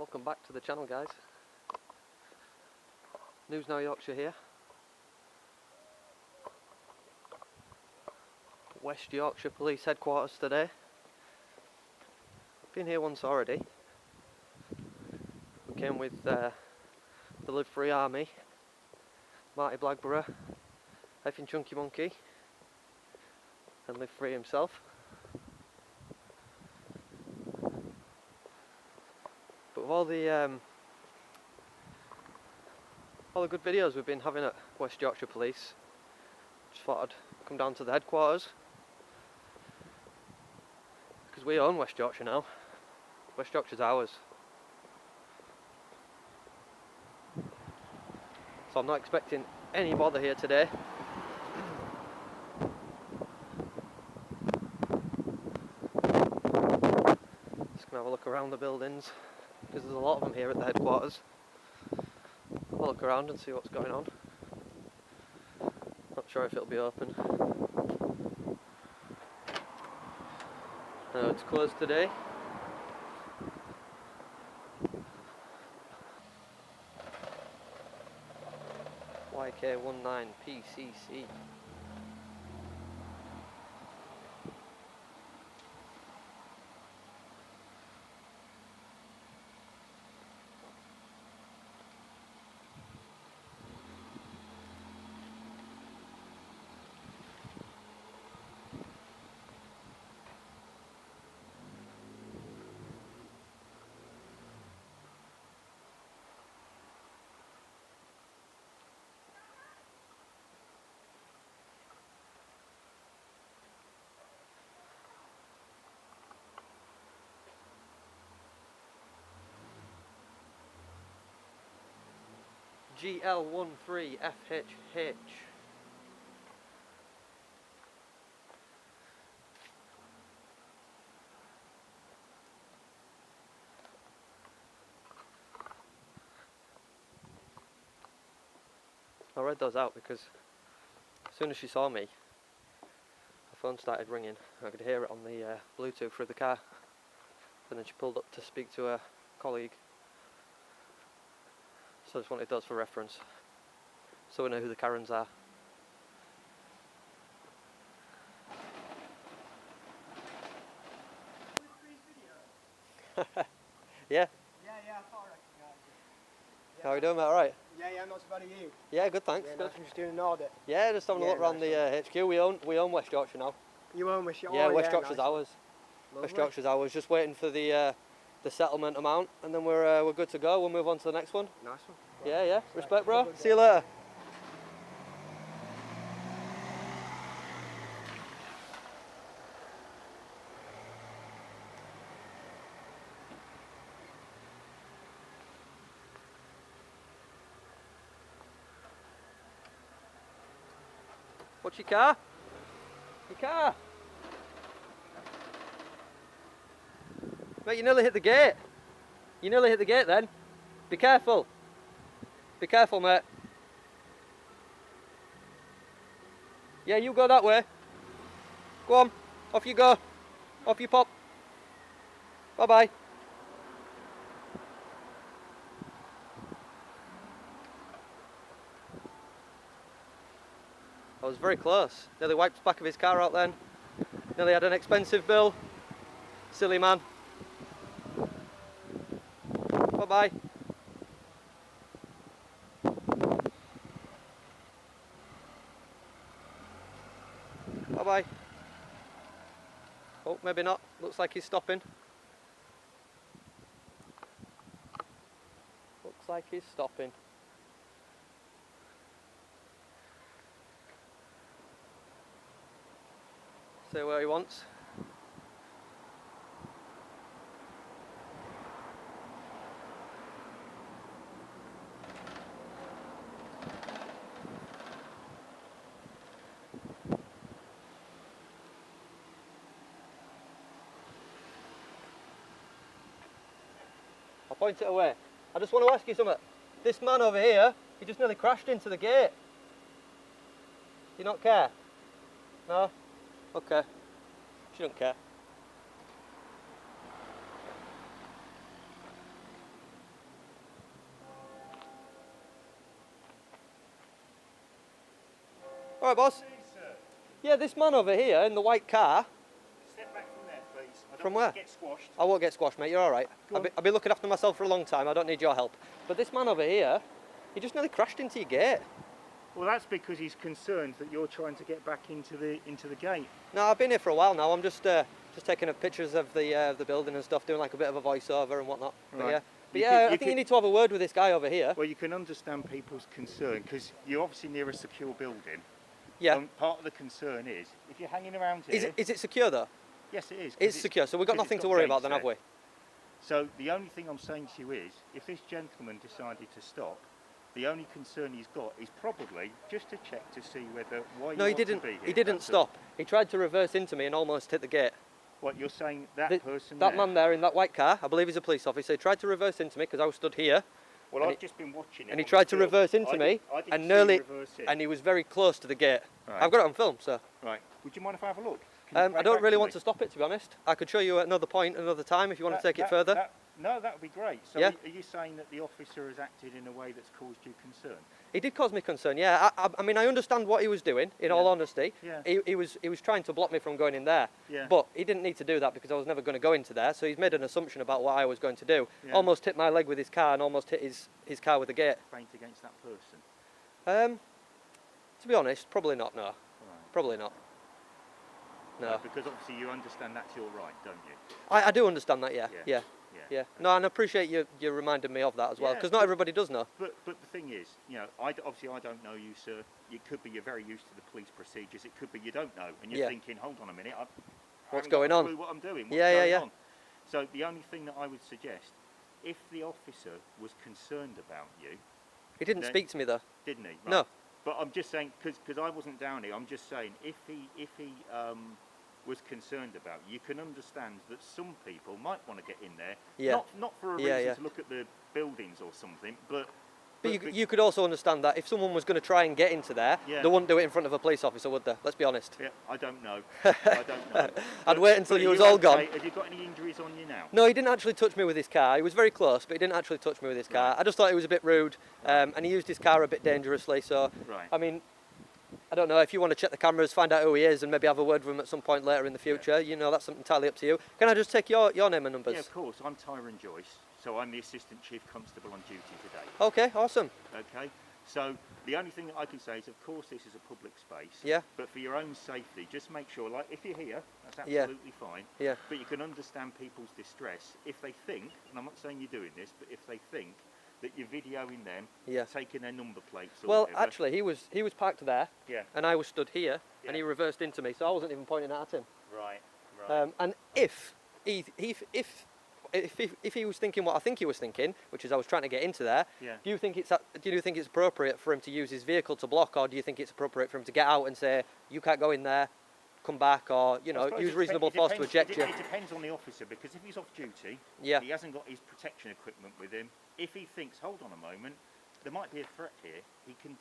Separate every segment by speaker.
Speaker 1: Welcome back to the channel, guys. News Now Yorkshire here. West Yorkshire Police Headquarters today. I've been here once already. We came with the Live Free Army, Marty Blagborough, effing Chunky Monkey, and Live Free himself. But with all the good videos we've been having at West Yorkshire Police, just thought I'd come down to the headquarters, because we own West Yorkshire now. West Yorkshire's ours. So I'm not expecting any bother here today. Just gonna have a look around the buildings, because there's a lot of them here at the headquarters. Have a look around and see what's going on. Not sure if it'll be open. No, it's closed today. YK19 PCC. GL13FHH. I read those out because as soon as she saw me, her phone started ringing. I could hear it on the Bluetooth through the car. And then she pulled up to speak to her colleague. So I just wanted those for reference, so we know who the Karens are. Yeah.
Speaker 2: Yeah, I thought I recognised you. Yeah.
Speaker 1: How are you doing, mate? All right?
Speaker 2: Yeah, not so bad. Are you?
Speaker 1: Yeah, good, thanks.
Speaker 2: Yeah,
Speaker 1: Good.
Speaker 2: nice. I'm just doing an audit.
Speaker 1: Yeah, just having a look around the HQ. We own West Yorkshire now.
Speaker 2: You own West Yorkshire?
Speaker 1: Yeah, West Yorkshire's
Speaker 2: nice.
Speaker 1: ours.
Speaker 2: Lovely.
Speaker 1: West Yorkshire's ours. Just waiting for the settlement amount, and then we're good to go. We'll move on to the next one.
Speaker 2: Nice one.
Speaker 1: Yeah. Respect, bro.
Speaker 2: Good
Speaker 1: See you later. What's your car? Your car? Mate, you nearly hit the gate. You nearly hit the gate then. Be careful. Be careful, mate. Yeah, you go that way. Go on. Off you go. Off you pop. Bye-bye. I was very close. Nearly wiped the back of his car out then. Nearly had an expensive bill. Silly man. Bye-bye. Bye-bye. Oh, maybe not. Looks like he's stopping. Looks like he's stopping. See where he wants. I'll point it away. I just want to ask you something. This man over here, he just nearly crashed into the gate. Do you not care? No? Okay. She don't care. All right, boss. Yeah, this man over here in the white car.
Speaker 3: Step back from there, please. I don't
Speaker 1: From
Speaker 3: want
Speaker 1: where?
Speaker 3: to get squashed.
Speaker 1: I won't get squashed, mate. You're all right. I've been looking after myself for a long time. I don't need your help. But this man over here, he just nearly crashed into your gate.
Speaker 3: Well, that's because he's concerned that you're trying to get back into the gate.
Speaker 1: No, I've been here for a while now. I'm just taking up pictures of the building and stuff, doing like a bit of a voiceover and whatnot.
Speaker 3: Right.
Speaker 1: But yeah, I think you need to have a word with this guy over here.
Speaker 3: Well, you can understand people's concern because you're obviously near a secure building.
Speaker 1: Yeah.
Speaker 3: Part of the concern is if you're hanging around here.
Speaker 1: Is it secure though?
Speaker 3: Yes, it is.
Speaker 1: It's secure, so we've got nothing to worry about then, have we?
Speaker 3: So the only thing I'm saying to you is, if this gentleman decided to stop, the only concern he's got is probably just to check to see whether why.
Speaker 1: No, he didn't. He didn't stop. He tried to reverse into me and almost hit the gate.
Speaker 3: What you're saying? That person.
Speaker 1: That man there in that white car, I believe he's a police officer. He tried to reverse into me because I was stood here.
Speaker 3: Well, I've just been watching it.
Speaker 1: And he tried to reverse into me and nearly, and he was very close to the gate.
Speaker 3: Right.
Speaker 1: I've got it on film, sir.
Speaker 3: Right. Would you mind if I have a look?
Speaker 1: I don't really want to stop it, to be honest. I could show you at another point, another time, if you want to take it further.
Speaker 3: No, that would be great. So
Speaker 1: Yeah.
Speaker 3: Are you saying that the officer has acted in a way that's caused you concern?
Speaker 1: He did cause me concern, yeah. I mean, I understand what he was doing, in all honesty.
Speaker 3: Yeah.
Speaker 1: He was trying to block me from going in there.
Speaker 3: Yeah.
Speaker 1: But he didn't need to do that because I was never going to go into there, so he's made an assumption about what I was going to do.
Speaker 3: Yeah.
Speaker 1: Almost hit my leg with his car and almost hit his car with the gate.
Speaker 3: Complaint against that person?
Speaker 1: To be honest, probably not, no.
Speaker 3: Right.
Speaker 1: Probably not. No.
Speaker 3: Right, because obviously you understand that's your right, don't you?
Speaker 1: I do understand that, yeah.
Speaker 3: Yeah.
Speaker 1: No, and I appreciate you reminding me of that as well,
Speaker 3: Yeah,
Speaker 1: because not everybody does know.
Speaker 3: But the thing is, you know, obviously I don't know you, sir. It could be you're very used to the police procedures. It could be you don't know, and you're thinking, hold on a minute,
Speaker 1: What's going on?
Speaker 3: What I'm doing? What's
Speaker 1: Yeah.
Speaker 3: going on? So the only thing that I would suggest, if the officer was concerned about you,
Speaker 1: He didn't speak to me though.
Speaker 3: didn't he? Right.
Speaker 1: No.
Speaker 3: But I'm just saying, because I wasn't down here, I'm just saying, if he was concerned about you can understand that some people might want to get in there, not for a reason to look at the buildings or something, but
Speaker 1: you could also understand that if someone was going to try and get into there, they wouldn't do it in front of a police officer, would they? Let's be honest.
Speaker 3: Yeah, I don't know. I don't know.
Speaker 1: I'd wait until he was all gone.
Speaker 3: Have you got any injuries on you now?
Speaker 1: No, he didn't actually touch me with his car. He was very close, but he didn't actually touch me with his car. I just thought he was a bit rude, and he used his car a bit dangerously. So, I mean, I don't know, if you want to check the cameras, find out who he is, and maybe have a word with him at some point later in the future, you know, that's entirely up to you. Can I just take your name and numbers?
Speaker 3: Yeah, of course. I'm Tyron Joyce, so I'm the Assistant Chief Constable on duty today.
Speaker 1: Okay, awesome.
Speaker 3: Okay, so the only thing that I can say is, of course, this is a public space.
Speaker 1: Yeah.
Speaker 3: But for your own safety, just make sure, like, if you're here, that's absolutely fine.
Speaker 1: Yeah.
Speaker 3: But you can understand people's distress if they think, and I'm not saying you're doing this, but if they think that you're videoing them, taking their number plates or whatever.
Speaker 1: Actually, he was parked there, and I was stood here, and he reversed into me, so I wasn't even pointing at him.
Speaker 3: Right.
Speaker 1: And if he was thinking what I think he was thinking, which is I was trying to get into there, do you think it's appropriate for him to use his vehicle to block, or do you think it's appropriate for him to get out and say, you can't go in there, come back, or, you know, use reasonable force to eject you?
Speaker 3: It depends on the officer, because if he's off duty, he hasn't got his protection equipment with him. If he thinks, hold on a moment, there might be a threat here, he can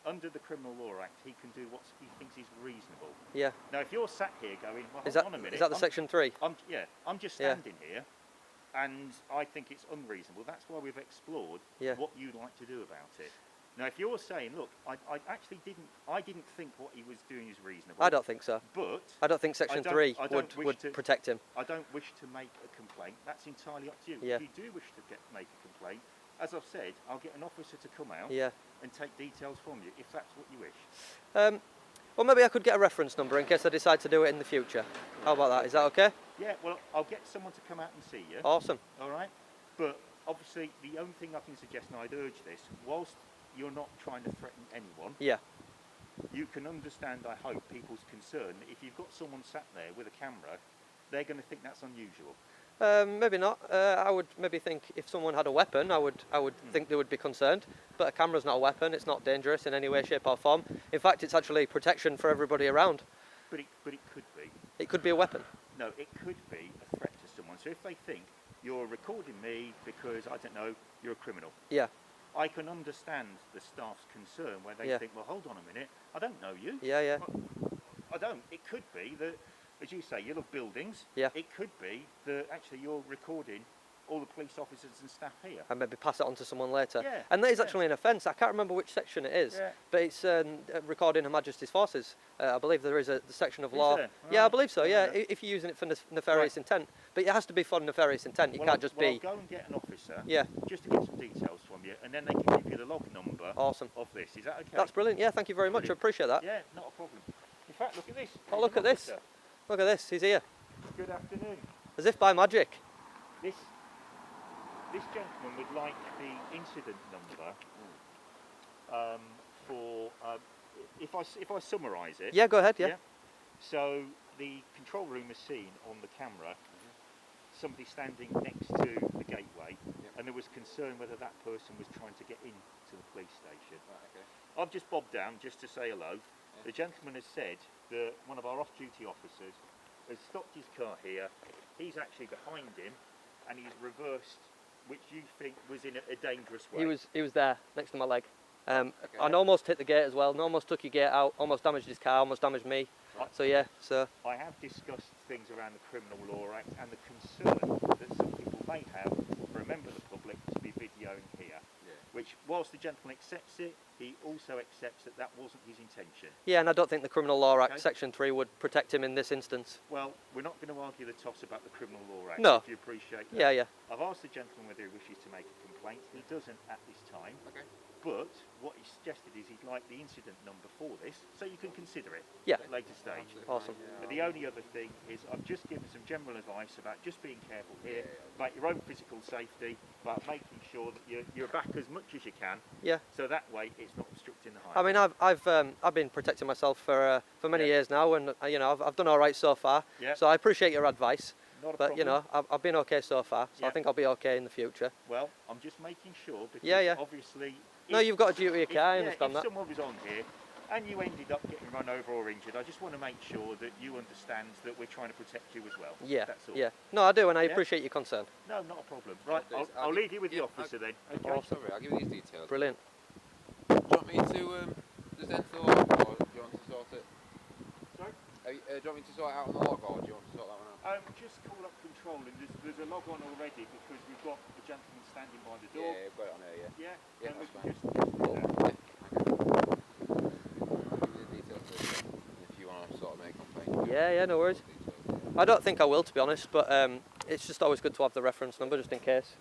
Speaker 3: under the Criminal Law Act, he can do what he thinks is reasonable. Yeah. Now, if you're sat here going, well, hold on a minute.
Speaker 1: Is that the Section 3?
Speaker 3: I'm just standing here, and I think it's unreasonable. That's why we've explored what you'd like to do about it. Now, if you're saying, look, I actually didn't think what he was doing is reasonable.
Speaker 1: I don't think so.
Speaker 3: But
Speaker 1: I don't think Section 3 would protect him.
Speaker 3: I don't wish to make a complaint. That's entirely up to you.
Speaker 1: Yeah.
Speaker 3: If you do wish to make a complaint, as I've said, I'll get an officer to come out and take details from you, if that's what you wish.
Speaker 1: Well, maybe I could get a reference number in case I decide to do it in the future. How about that? Is that okay?
Speaker 3: Yeah, well, I'll get someone to come out and see you.
Speaker 1: Awesome.
Speaker 3: All right? But obviously, the only thing I can suggest, and I'd urge this, whilst you're not trying to threaten anyone, you can understand, I hope, people's concern that if you've got someone sat there with a camera, they're going to think that's unusual.
Speaker 1: Maybe not. I would maybe think if someone had a weapon, I would think they would be concerned. But a camera's not a weapon. It's not dangerous in any way, shape or form. In fact, it's actually protection for everybody around.
Speaker 3: But it could be.
Speaker 1: It could be a weapon.
Speaker 3: No, it could be a threat to someone. So if they think you're recording me because, I don't know, you're a criminal. Yeah. I can understand the staff's concern where they think, well, hold on a minute, I don't know you. Yeah. I don't. It could be that, as you say, you love buildings. Yeah. It could be that actually you're recording all the police officers and staff here.
Speaker 1: And maybe pass it on to someone later.
Speaker 3: Yeah,
Speaker 1: And that is
Speaker 3: yeah.
Speaker 1: actually an offence. I can't remember which section it is,
Speaker 3: Yeah.
Speaker 1: but it's recording Her Majesty's forces. I believe there is a section of
Speaker 3: Is
Speaker 1: law.
Speaker 3: there?
Speaker 1: Yeah, I
Speaker 3: Right.
Speaker 1: believe so.
Speaker 3: Yeah.
Speaker 1: Yeah, if you're using it for nefarious intent, but it has to be for nefarious intent. It
Speaker 3: Well,
Speaker 1: can't just
Speaker 3: I'll
Speaker 1: be.
Speaker 3: go and get an officer.
Speaker 1: Yeah.
Speaker 3: Just to get some details from you, and then they can give you the log number.
Speaker 1: Awesome.
Speaker 3: Of this. Is that okay?
Speaker 1: That's brilliant. Yeah, thank you very much. I appreciate that.
Speaker 3: Yeah, not a problem. In fact, look at this.
Speaker 1: Oh,
Speaker 3: There's
Speaker 1: look
Speaker 3: an
Speaker 1: at this.
Speaker 3: officer.
Speaker 1: Look at this. He's here,
Speaker 3: Good afternoon.
Speaker 1: as if by magic.
Speaker 3: This gentleman would like the incident number for if I summarise it.
Speaker 1: Yeah, go ahead. Yeah.
Speaker 3: So the control room has seen on the camera somebody standing next to the gateway, and there was concern whether that person was trying to get into the police station.
Speaker 4: Right, okay.
Speaker 3: I've just bobbed down just to say hello. The gentleman has said that one of our off-duty officers has stopped his car here. He's actually behind him, and he's reversed, which you think was in a dangerous way.
Speaker 1: He was there next to my leg. And almost hit the gate as well. And almost took your gate out. Almost damaged his car. Almost damaged me. So yeah. So
Speaker 3: I have discussed things around the Criminal Law Act and the concern that some people may have for a member of the public to be videoing here. Which, whilst the gentleman accepts it, he also accepts that that wasn't his intention.
Speaker 1: yeah, and I don't think the Criminal Law Act Section 3 would protect him in this instance.
Speaker 3: Well, we're not going to argue the toss about the Criminal Law Act,
Speaker 1: No.
Speaker 3: if you appreciate that.
Speaker 1: Yeah, yeah.
Speaker 3: I've asked the gentleman whether he wishes to make a complaint. He doesn't at this time.
Speaker 4: Okay.
Speaker 3: But what he suggested is he'd like the incident number for this, so you can consider it
Speaker 1: Yeah.
Speaker 3: at a later stage.
Speaker 1: Awesome.
Speaker 3: But the only other thing is I've just given some general advice about just being careful here, about your own physical safety, about making sure that you're back as much as you can,
Speaker 1: Yeah.
Speaker 3: so that way it's not obstructing the
Speaker 1: I
Speaker 3: highway.
Speaker 1: mean, I've been protecting myself for many years now, and you know, I've done all right so far.
Speaker 3: Yeah.
Speaker 1: So I appreciate your advice.
Speaker 3: Not a
Speaker 1: But you know,
Speaker 3: problem.
Speaker 1: I've been okay so far. So I
Speaker 3: Yeah.
Speaker 1: think I'll be okay in the future.
Speaker 3: Well, I'm just making sure because
Speaker 1: Yeah.
Speaker 3: obviously...
Speaker 1: No, you've got a duty of care. I understand
Speaker 3: if
Speaker 1: that.
Speaker 3: someone was on here and you ended up getting run over or injured, I just want to make sure that you understand that we're trying to protect you as well.
Speaker 1: Yeah.
Speaker 3: That's all.
Speaker 1: Yeah. No, I do, and I
Speaker 3: Yeah.
Speaker 1: appreciate your concern.
Speaker 3: No, not a problem. Right,
Speaker 4: Okay,
Speaker 3: I'll leave you with the
Speaker 4: yeah,
Speaker 3: officer then. Okay.
Speaker 4: Oh, sorry, I'll give you these details.
Speaker 1: Brilliant.
Speaker 4: Do you want me to just then sort it, or do you want to sort it?
Speaker 3: Sorry?
Speaker 4: Do you want me to sort it out on the log, or do you want to sort that one out?
Speaker 3: Just call up control, and there's a log on already because we've got the gentleman standing by the door.
Speaker 4: Yeah, I've got it on here, yeah.
Speaker 3: Yeah,
Speaker 4: Yeah,
Speaker 3: and we
Speaker 4: that's
Speaker 3: can
Speaker 4: fine.
Speaker 3: just do that.
Speaker 4: Okay. I'll give you the details later, if you want to sort of make a complaint.
Speaker 1: Yeah, no worries.
Speaker 4: Details,
Speaker 1: I don't think I will, to be honest, but it's just always good to have the reference number just in case.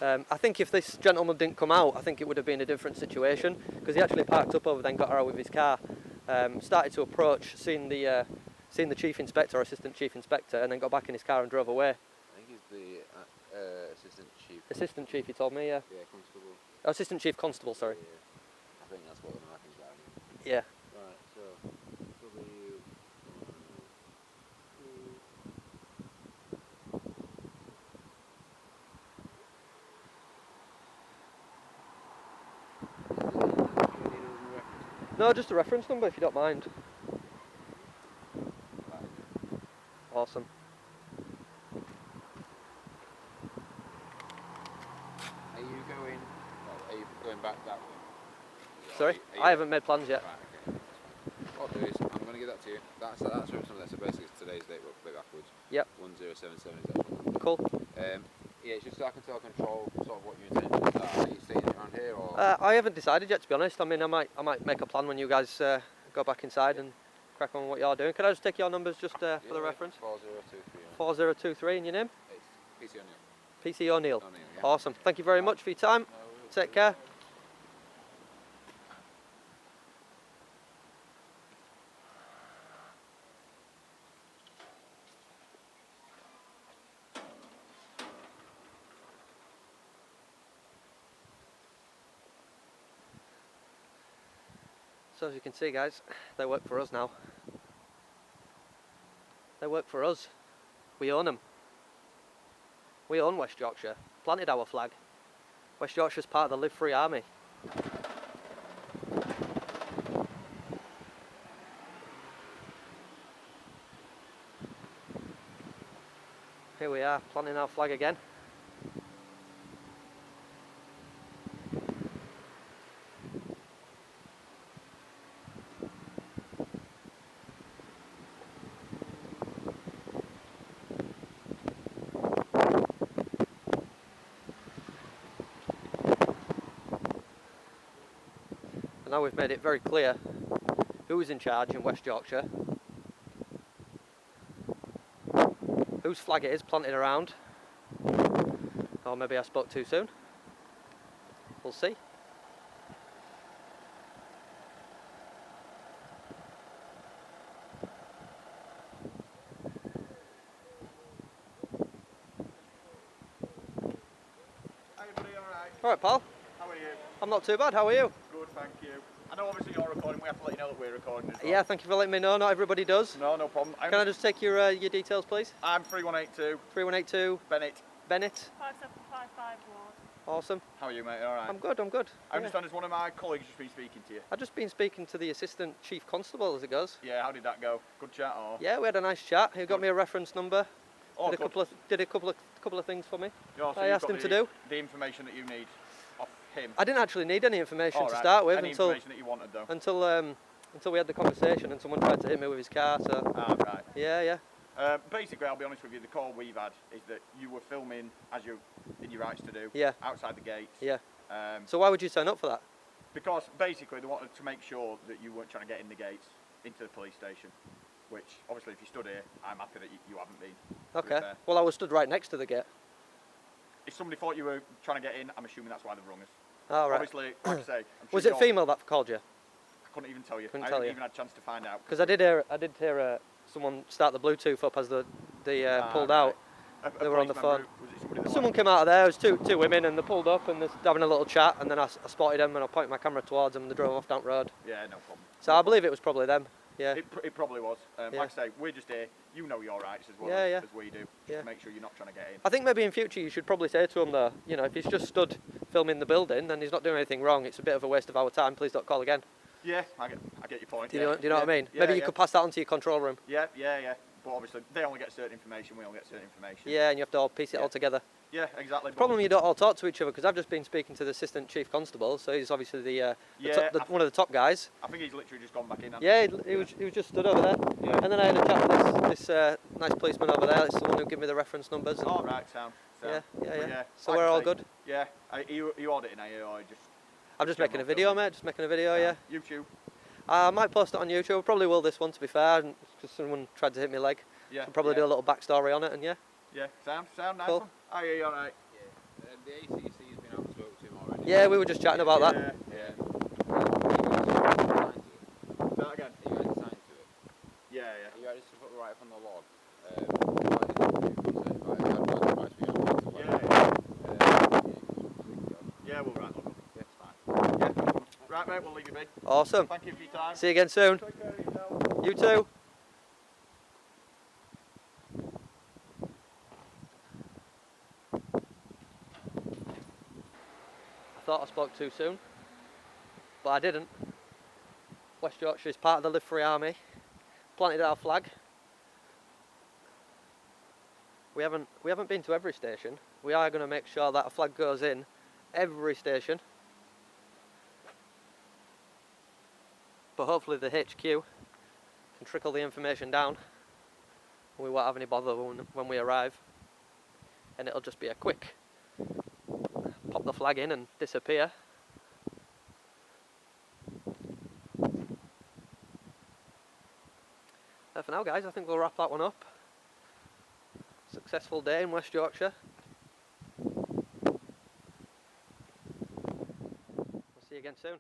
Speaker 1: I think if this gentleman didn't come out, I think it would have been a different situation because he actually parked up over there and got out with his car, started to approach, seen the chief inspector or assistant chief inspector, and then got back in his car and drove away.
Speaker 4: I think he's the assistant chief.
Speaker 1: Assistant chief, he told me, yeah.
Speaker 4: Yeah, constable.
Speaker 1: Oh, assistant chief constable, sorry.
Speaker 4: Yeah. I think that's what the markings are.
Speaker 1: Yeah.
Speaker 4: Right, so W.
Speaker 1: No, just a reference number if you don't mind. Awesome.
Speaker 4: Are you going? Are you going back that way?
Speaker 1: Sorry, I haven't made plans yet.
Speaker 4: Right, okay. That's fine. What I'll do is I'm going to give that to you. That's from something. So basically, it's today's date, but a bit backwards.
Speaker 1: Yep.
Speaker 4: 1077 is that.
Speaker 1: Cool.
Speaker 4: Yeah, it's just so I can tell control sort of what your intentions are. Are you staying around here or?
Speaker 1: I haven't decided yet, to be honest. I mean, I might make a plan when you guys go back inside and crack on with what you're doing. Can I just take your numbers just for the reference?
Speaker 4: 4023.
Speaker 1: 4023 and your name?
Speaker 4: It's PC O'Neill.
Speaker 1: PC O'Neill.
Speaker 4: O'Neill, yeah.
Speaker 1: Awesome. Thank you very much for your time. Take care. So as you can see, guys, they work for us now. They work for us. We own them. We own West Yorkshire. Planted our flag. West Yorkshire's part of the Live Free Army. Here we are, planting our flag again. And now we've made it very clear who's in charge in West Yorkshire, whose flag it is planted around. Or maybe I spoke too soon. We'll see. Alright, pal.
Speaker 5: How are you?
Speaker 1: I'm not too bad, how are you?
Speaker 5: Good, thank you. I know obviously you're recording, we have to let you know that we're recording as well.
Speaker 1: Yeah, thank you for letting me know, not everybody does.
Speaker 5: No, no problem.
Speaker 1: Can I just take your details, please?
Speaker 5: I'm 3182.
Speaker 1: 3182.
Speaker 5: Bennett.
Speaker 1: Bennett.
Speaker 6: 5755 Ward.
Speaker 1: Awesome.
Speaker 5: How are you, mate? Alright.
Speaker 1: I'm good, I'm good.
Speaker 5: I understand there's one of my colleagues just been speaking to you.
Speaker 1: I've just been speaking to the Assistant Chief Constable as it goes.
Speaker 5: Yeah, how did that go? Good chat or?
Speaker 1: Yeah, we had a nice chat. He got me a reference number.
Speaker 5: Oh,
Speaker 1: did a couple of things for me.
Speaker 5: Yeah, so
Speaker 1: I
Speaker 5: you've
Speaker 1: asked
Speaker 5: got
Speaker 1: him to do.
Speaker 5: The information that you need off him.
Speaker 1: I didn't actually need any information to
Speaker 5: Right.
Speaker 1: start with
Speaker 5: Any information that you wanted though.
Speaker 1: until we had the conversation and someone tried to hit me with his car. So
Speaker 5: Ah, right.
Speaker 1: yeah.
Speaker 5: Basically, I'll be honest with you, the call we've had is that you were filming as you're in your rights to do.
Speaker 1: Yeah.
Speaker 5: Outside the gates.
Speaker 1: Yeah.
Speaker 5: So
Speaker 1: So why would you sign up for that?
Speaker 5: because basically they wanted to make sure that you weren't trying to get in the gates into the police station. Which, obviously, if you stood here, I'm happy that you haven't been. to be
Speaker 1: Okay.
Speaker 5: fair.
Speaker 1: Well, I was stood right next to the gate.
Speaker 5: If somebody thought you were trying to get in, I'm assuming that's why they've rung us.
Speaker 1: All right.
Speaker 5: Obviously, like I say, I'm sure
Speaker 1: Was it
Speaker 5: you're-
Speaker 1: female that called you?
Speaker 5: I couldn't even tell you.
Speaker 1: Couldn't
Speaker 5: I
Speaker 1: tell
Speaker 5: haven't
Speaker 1: you.
Speaker 5: even had a chance to find out.
Speaker 1: Because I did hear someone start the Bluetooth up as they pulled
Speaker 5: right.
Speaker 1: out.
Speaker 5: A
Speaker 1: They were on the
Speaker 5: police member,
Speaker 1: phone.
Speaker 5: Was it somebody that
Speaker 1: Someone came out of there. It was two women, and they pulled up and they're having a little chat. And then I spotted them and I pointed my camera towards them and they drove off down the road.
Speaker 5: Yeah, no problem.
Speaker 1: So I believe it was probably them. Yeah.
Speaker 5: It probably was.
Speaker 1: Yeah.
Speaker 5: Like I say, we're just here. You know your rights as well
Speaker 1: Yeah,
Speaker 5: as we do. Just
Speaker 1: Yeah.
Speaker 5: to make sure you're not trying to get in.
Speaker 1: I think maybe in future you should probably say to him though, you know, if he's just stood filming the building, then he's not doing anything wrong. It's a bit of a waste of our time. Please don't call again.
Speaker 5: Yeah, I get your point.
Speaker 1: Do you
Speaker 5: yeah.
Speaker 1: know what I mean?
Speaker 5: Yeah,
Speaker 1: Maybe you
Speaker 5: yeah.
Speaker 1: could pass that on to your control room.
Speaker 5: Yeah. But obviously, they only get certain information. We only get certain information.
Speaker 1: Yeah, and you have to all piece it
Speaker 5: Yeah.
Speaker 1: all together.
Speaker 5: Yeah, exactly.
Speaker 1: The problem you don't all talk to each other because I've just been speaking to the Assistant Chief Constable, so he's obviously one of the top guys.
Speaker 5: I think he's literally just gone back in.
Speaker 1: Yeah, he was just stood over there.
Speaker 5: Yeah.
Speaker 1: And then I had a chat with this nice policeman over there. It's the one who gave me the reference numbers. And
Speaker 5: All right, sound.
Speaker 1: yeah.
Speaker 5: But
Speaker 1: So
Speaker 5: like
Speaker 1: we're
Speaker 5: I
Speaker 1: all
Speaker 5: say,
Speaker 1: good.
Speaker 5: Yeah. Are you auditing, are you, or just?
Speaker 1: I'm just
Speaker 5: general
Speaker 1: making a video,
Speaker 5: filming?
Speaker 1: mate. Just making a video, yeah.
Speaker 5: YouTube.
Speaker 1: I might post it on YouTube. Probably will this one, to be fair, because someone tried to hit my leg.
Speaker 5: Yeah.
Speaker 1: I'll probably do a little backstory on it, and yeah.
Speaker 5: Yeah. Sound nice
Speaker 1: Cool.
Speaker 5: one. Oh yeah, all right.
Speaker 4: Yeah. The ACC's been out and spoke to him already.
Speaker 1: Yeah, we were just chatting about that.
Speaker 5: Yeah.
Speaker 4: Are
Speaker 5: Say that again.
Speaker 4: you guys assigned to it?
Speaker 5: Yeah.
Speaker 4: Are you ready to put the right up on the log?
Speaker 5: Yeah, we'll write them.
Speaker 4: Yeah, it's fine.
Speaker 5: Yeah. Right, mate. We'll leave you be.
Speaker 1: Awesome.
Speaker 5: Thank you for your time.
Speaker 1: See you again soon.
Speaker 5: Take care of yourself.
Speaker 1: You too. I thought I spoke too soon, but I didn't. West Yorkshire is part of the Live Free Army. Planted our flag. We haven't been to every station. We are going to make sure that a flag goes in every station. But hopefully the HQ can trickle the information down. We won't have any bother when we arrive. And it'll just be a quick pop the flag in and disappear. For now, guys, I think we'll wrap that one up. Successful day in West Yorkshire. We'll see you again soon.